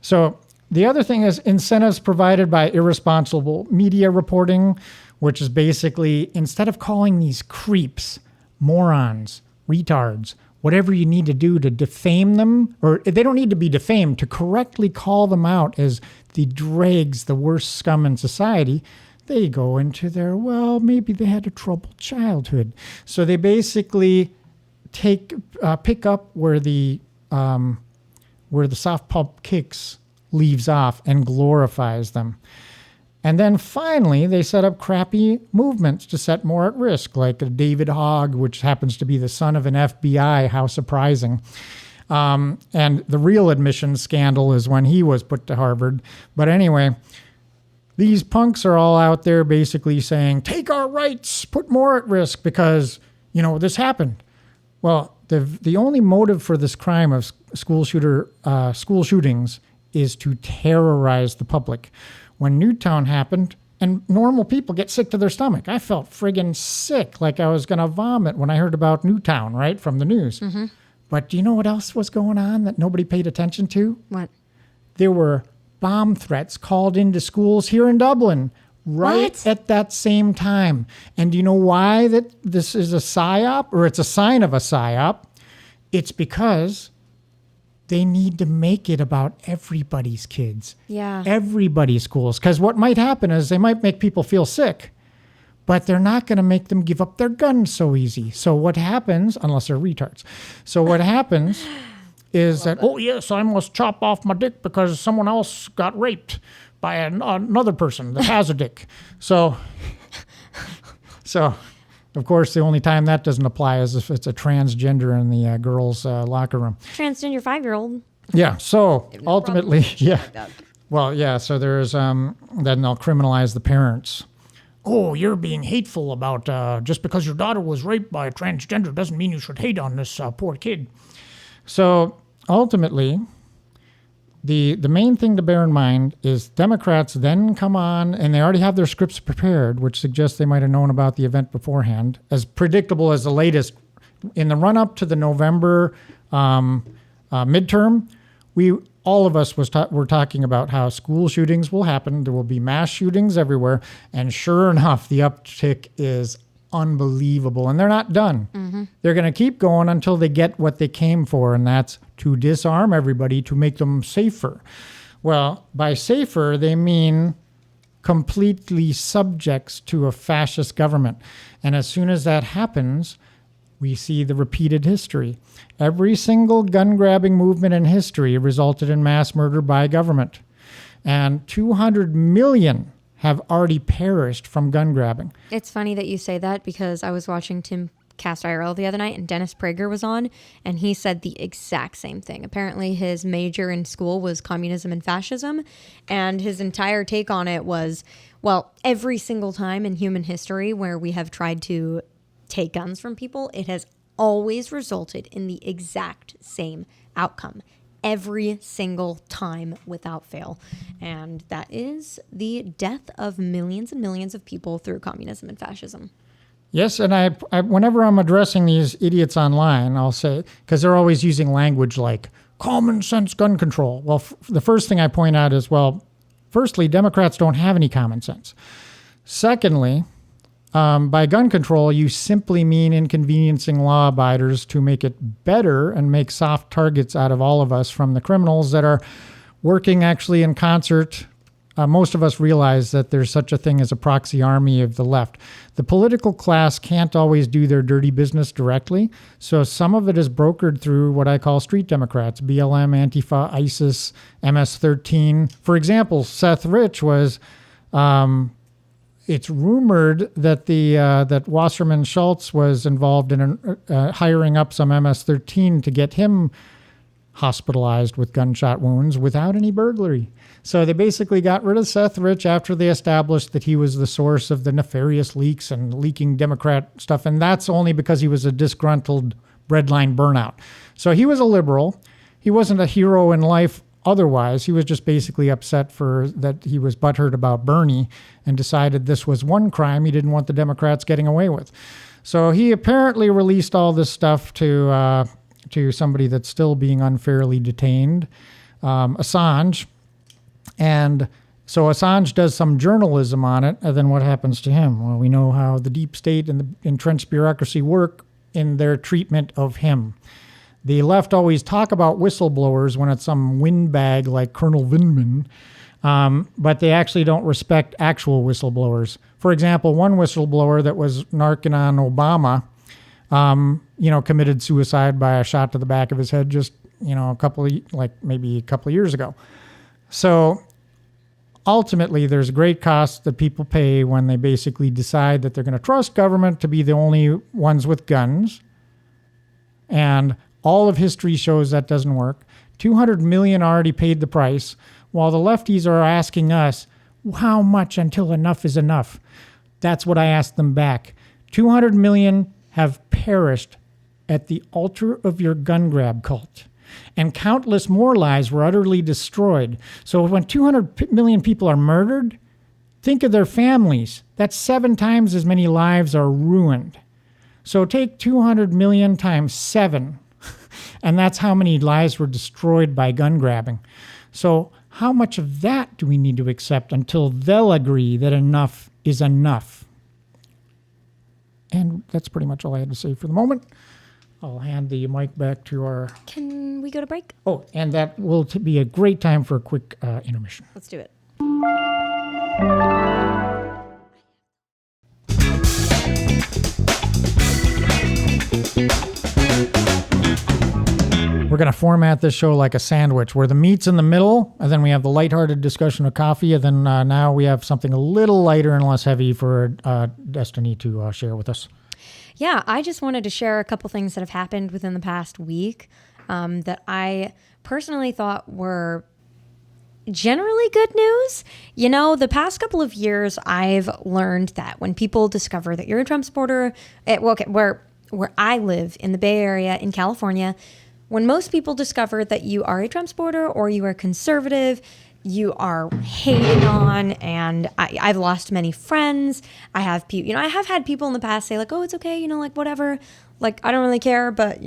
So the other thing is incentives provided by irresponsible media reporting, which is basically, instead of calling these creeps, morons, retards, whatever you need to do to defame them, or they don't need to be defamed, to correctly call them out as the dregs, the worst scum in society, they go into their, well, maybe they had a troubled childhood. So they basically pick up where the soft pulp kicks leaves off and glorifies them. And then finally, they set up crappy movements to set more at risk, like David Hogg, which happens to be the son of an FBI. How surprising. And the real admissions scandal is when he was put to Harvard. But anyway, these punks are all out there basically saying, take our rights, put more at risk because, this happened. Well, the only motive for this crime of school shootings is to terrorize the public. When Newtown happened, and normal people get sick to their stomach. I felt friggin' sick, like I was going to vomit when I heard about Newtown, right, from the news. Mm-hmm. But do you know what else was going on that nobody paid attention to? What? There were bomb threats called into schools here in Dublin right at that same time. And do you know why that this is a psyop, or it's a sign of a psyop? It's because they need to make it about everybody's kids. Yeah. Everybody's schools. Because what might happen is they might make people feel sick, but they're not going to make them give up their guns so easy. So what happens, unless they're retards. So what happens is that, oh, yes, I must chop off my dick because someone else got raped by another person that has a dick. So, of course, the only time that doesn't apply is if it's a transgender in the girls' locker room. Transgender 5-year-old. Yeah. So ultimately, yeah. Well, yeah. So there's then they'll criminalize the parents. Oh, you're being hateful about just because your daughter was raped by a transgender doesn't mean you should hate on this poor kid. So ultimately, the main thing to bear in mind is Democrats then come on, and they already have their scripts prepared, which suggests they might have known about the event beforehand, as predictable as the latest. In the run-up to the November midterm, all of us were talking about how school shootings will happen. There will be mass shootings everywhere. And sure enough, the uptick is unbelievable. And they're not done. Mm-hmm. They're going to keep going until they get what they came for, and that's to disarm everybody to make them safer. Well, by safer, they mean completely subjects to a fascist government. And as soon as that happens, we see the repeated history. Every single gun-grabbing movement in history resulted in mass murder by government. And 200 million have already perished from gun grabbing. It's funny that you say that because I was watching Tim Cast IRL the other night and Dennis Prager was on, and he said the exact same thing. Apparently his major in school was communism and fascism, and his entire take on it was, well, every single time in human history where we have tried to take guns from people, it has always resulted in the exact same outcome. Every single time without fail. And that is the death of millions and millions of people through communism and fascism. Yes, and I whenever I'm addressing these idiots online, I'll say, because they're always using language like common sense gun control. Well, the first thing I point out is, well, firstly, Democrats don't have any common sense. Secondly, by gun control, you simply mean inconveniencing law abiders to make it better and make soft targets out of all of us, from the criminals that are working actually in concert. Most of us realize that there's such a thing as a proxy army of the left. The political class can't always do their dirty business directly, so some of it is brokered through what I call street Democrats, BLM, Antifa, ISIS, MS-13. For example, Seth Rich was, it's rumored that that Wasserman Schultz was involved in hiring up some MS-13 to get him hospitalized with gunshot wounds without any burglary. So they basically got rid of Seth Rich after they established that he was the source of the nefarious leaks and leaking Democrat stuff. And that's only because he was a disgruntled breadline burnout. So he was a liberal. He wasn't a hero in life otherwise. He was just basically upset for that he was butthurt about Bernie and decided this was one crime he didn't want the Democrats getting away with. So he apparently released all this stuff to somebody that's still being unfairly detained, Assange. And so Assange does some journalism on it, and then what happens to him? Well, we know how the deep state and the entrenched bureaucracy work in their treatment of him. The left always talk about whistleblowers when it's some windbag like Colonel Vindman, but they actually don't respect actual whistleblowers. For example, one whistleblower that was narking on Obama, committed suicide by a shot to the back of his head just, maybe a couple of years ago. So ultimately, there's great costs that people pay when they basically decide that they're going to trust government to be the only ones with guns. And all of history shows that doesn't work. 200 million already paid the price, while the lefties are asking us, how much until enough is enough? That's what I asked them back. 200 million have perished at the altar of your gun grab cult. And countless more lives were utterly destroyed. So when 200 million people are murdered, think of their families. That's 7 times as many lives are ruined. So take 200 million times 7, and that's how many lives were destroyed by gun grabbing. So how much of that do we need to accept until they'll agree that enough is enough? And that's pretty much all I had to say for the moment. I'll hand the mic back to our... Can we go to break? Oh, and that will be a great time for a quick intermission. Let's do it. We're going to format this show like a sandwich, where the meat's in the middle, and then we have the lighthearted discussion of coffee, and then now we have something a little lighter and less heavy for Destinee to share with us. Yeah, I just wanted to share a couple things that have happened within the past week that I personally thought were generally good news. You know, the past couple of years, I've learned that when people discover that you're a Trump supporter, where I live in the Bay Area in California, when most people discover that you are a Trump supporter or you are conservative, you are hated on, and I've lost many friends. I have people, I have had people in the past say like, oh, it's okay, whatever. Like, I don't really care, but,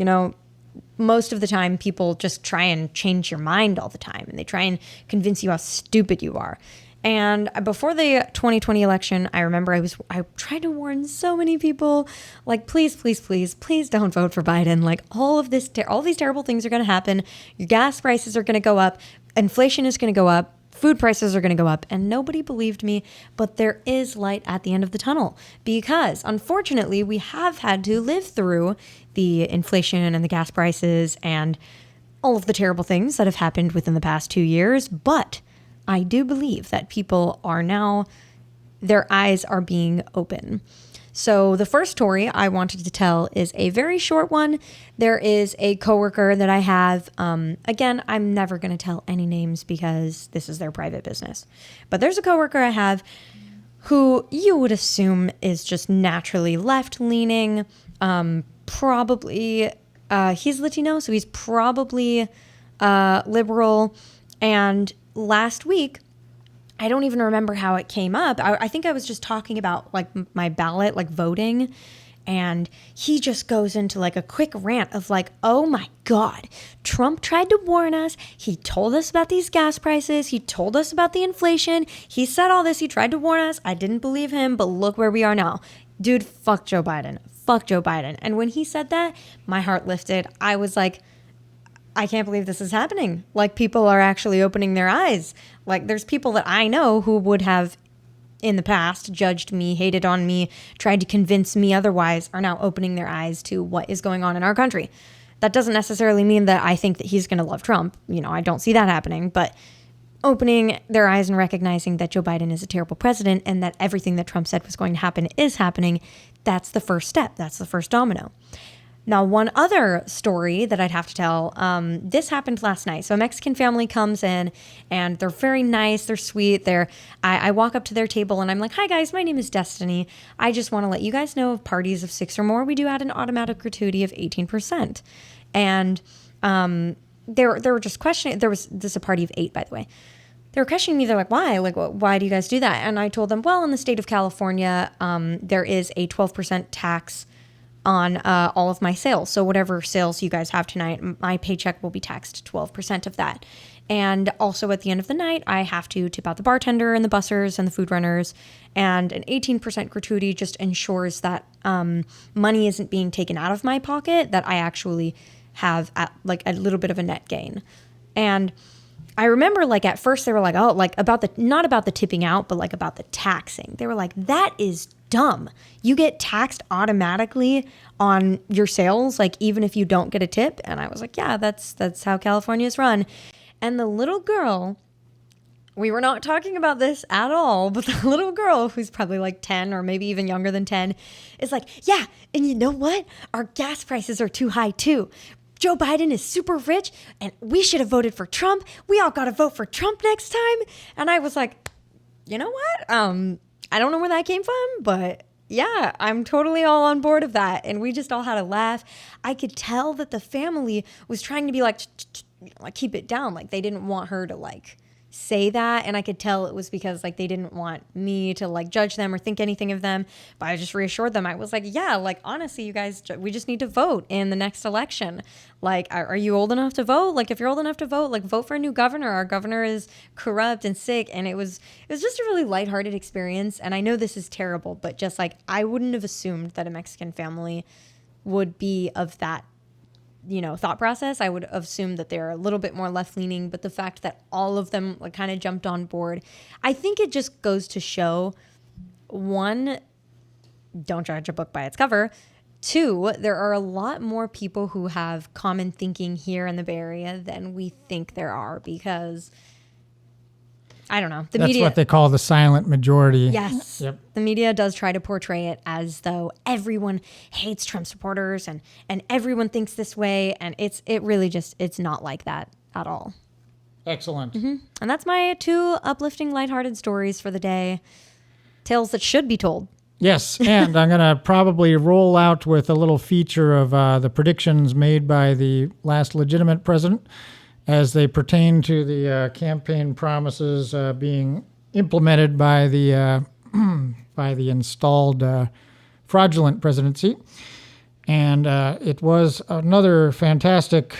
most of the time people just try and change your mind all the time, and they try and convince you how stupid you are. And before the 2020 election, I remember I tried to warn so many people, like, please, please, please, please don't vote for Biden. Like, all these terrible things are going to happen. Your gas prices are going to go up. Inflation is going to go up. Food prices are going to go up. And nobody believed me. But there is light at the end of the tunnel, because unfortunately, we have had to live through the inflation and the gas prices and all of the terrible things that have happened within the past 2 years. But I do believe that people are now, their eyes are being open. So the first story I wanted to tell is a very short one. There is a coworker that I have. Again, I'm never going to tell any names because this is their private business. But there's a coworker I have who you would assume is just naturally left-leaning. Probably, he's Latino, so he's probably liberal. And last week, I don't even remember how it came up. I think I was just talking about like my ballot, like voting. And he just goes into like a quick rant of like, oh my God, Trump tried to warn us. He told us about these gas prices. He told us about the inflation. He said all this. He tried to warn us. I didn't believe him, but look where we are now. Dude, fuck Joe Biden. Fuck Joe Biden. And when he said that, my heart lifted. I was like, I can't believe this is happening. Like, people are actually opening their eyes. Like, there's people that I know who would have in the past judged me, hated on me, tried to convince me otherwise, are now opening their eyes to what is going on in our country. That doesn't necessarily mean that I think that he's going to love Trump. You know, I don't see that happening, but opening their eyes and recognizing that Joe Biden is a terrible president and that everything that Trump said was going to happen is happening, that's the first step. That's the first domino. Now, one other story that I'd have to tell, this happened last night. So a Mexican family comes in and they're very nice. They're sweet. I walk up to their table and I'm like, hi guys, my name is Destinee. I just want to let you guys know of parties of 6 or more, we do add an automatic gratuity of 18%. And they were just questioning, this is a party of 8, by the way. They were questioning me. They're like, why? Like, why do you guys do that? And I told them, well, in the state of California, there is a 12% tax on all of my sales. So whatever sales you guys have tonight, my paycheck will be taxed 12% of that. And also at the end of the night, I have to tip out the bartender and the bussers and the food runners. And an 18% gratuity just ensures that money isn't being taken out of my pocket, that I actually have like a little bit of a net gain. And I remember, like, at first they were like, oh, like not about the tipping out, but like about the taxing. They were like, that is dumb. You get taxed automatically on your sales, like even if you don't get a tip. And I was like, yeah, that's how California is run. And the little girl, we were not talking about this at all, but the little girl, who's probably like 10 or maybe even younger than 10, is like, yeah, and you know what? Our gas prices are too high too. Joe Biden is super rich and we should have voted for Trump. We all got to vote for Trump next time. And I was like, you know what? I don't know where that came from, but yeah, I'm totally all on board of that. And we just all had a laugh. I could tell that the family was trying to be like, keep it down. Like, they didn't want her to like say that. And I could tell it was because like they didn't want me to like judge them or think anything of them. But I just reassured them. I was like, yeah, like honestly, you guys, we just need to vote in the next election. Like, are you old enough to vote? Like, if you're old enough to vote, like vote for a new governor. Our governor is corrupt and sick. And it was just a really lighthearted experience. And I know this is terrible, but just like, I wouldn't have assumed that a Mexican family would be of that, you know, thought process. I would assume that they're a little bit more left leaning, but the fact that all of them like kind of jumped on board, I think it just goes to show, one, don't judge a book by its cover. 2, there are a lot more people who have common thinking here in the Bay Area than we think there are, because I don't know. That's what they call the silent majority. Yes. Yep. The media does try to portray it as though everyone hates Trump supporters and everyone thinks this way. And it's not like that at all. Excellent. Mm-hmm. And that's my 2 uplifting, lighthearted stories for the day. Tales that should be told. Yes, and I'm going to probably roll out with a little feature of the predictions made by the last legitimate president as they pertain to the campaign promises being implemented by the by the installed fraudulent presidency. And it was another fantastic.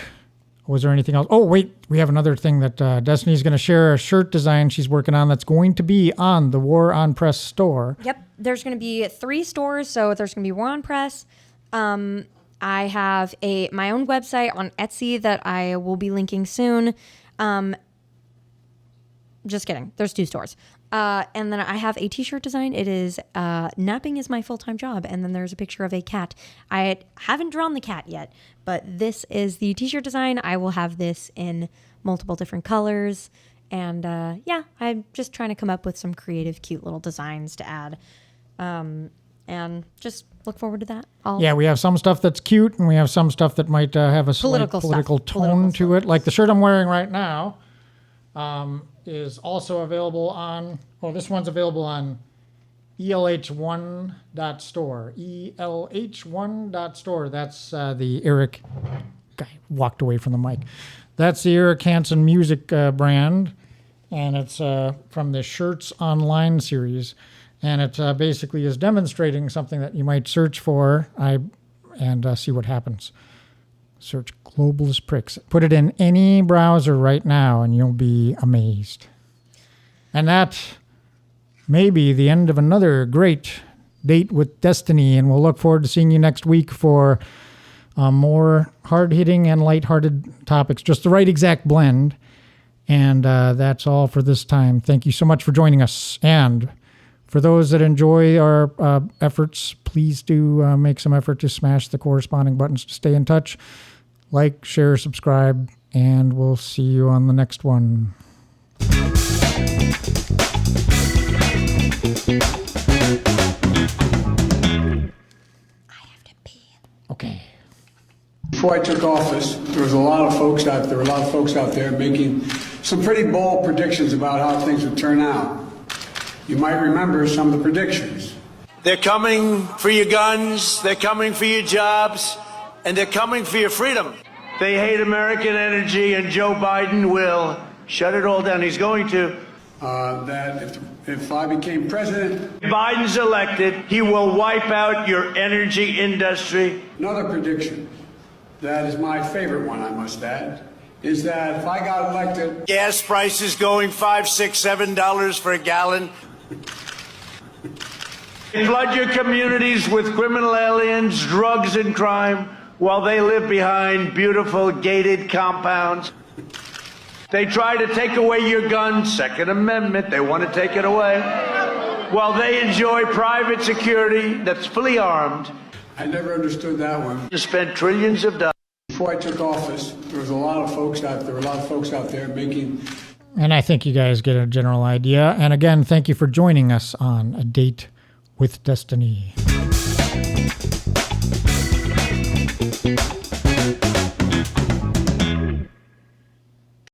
Was there anything else? Oh, wait, we have another thing that Destinee's going to share a shirt design she's working on that's going to be on the War on Press store. Yep, there's going to be 3 stores, so there's going to be War on Press. I have my own website on Etsy that I will be linking soon. Just kidding. There's 2 stores. And then I have a t-shirt design. It is napping is my full-time job. And then there's a picture of a cat. I haven't drawn the cat yet, but this is the t-shirt design. I will have this in multiple different colors. And yeah, I'm just trying to come up with some creative, cute little designs to add. And just look forward to that. Yeah, we have some stuff that's cute, and we have some stuff that might have a slight political tone to it. Like the shirt I'm wearing right now is also available on, this one's available on elh1.store. elh1.store. That's the Eric, guy walked away from the mic. That's the Eric Hansen music brand, and it's from the Shirts Online series. And it basically is demonstrating something that you might search for and see what happens. Search globalist pricks. Put it in any browser right now and you'll be amazed. And that may be the end of another great date with Destinee. And we'll look forward to seeing you next week for more hard-hitting and lighthearted topics, just the right exact blend. And that's all for this time. Thank you so much for joining us. And for those that enjoy our efforts, please do make some effort to smash the corresponding buttons to stay in touch. Like, share, subscribe, and we'll see you on the next one. Okay. Before I took office, there were a lot of folks out there making some pretty bold predictions about how things would turn out. You might remember some of the predictions. They're coming for your guns, they're coming for your jobs, and they're coming for your freedom. They hate American energy, and Joe Biden will shut it all down. He's going to. That if I became president, Biden's elected, he will wipe out your energy industry. another prediction that is my favorite one, I must add, is that if I got elected, Gas prices going $5, $6, $7 for a gallon. Flood your communities with criminal aliens, drugs, and crime while they live behind beautiful gated compounds. They try to take away your guns, Second Amendment, they want to take it away, while they enjoy private security that's fully armed. I never understood that one. You spend trillions of dollars. Before I took office, there were a lot of folks out there making. And I think you guys get a general idea. And again, thank you for joining us on A Date with Destinee.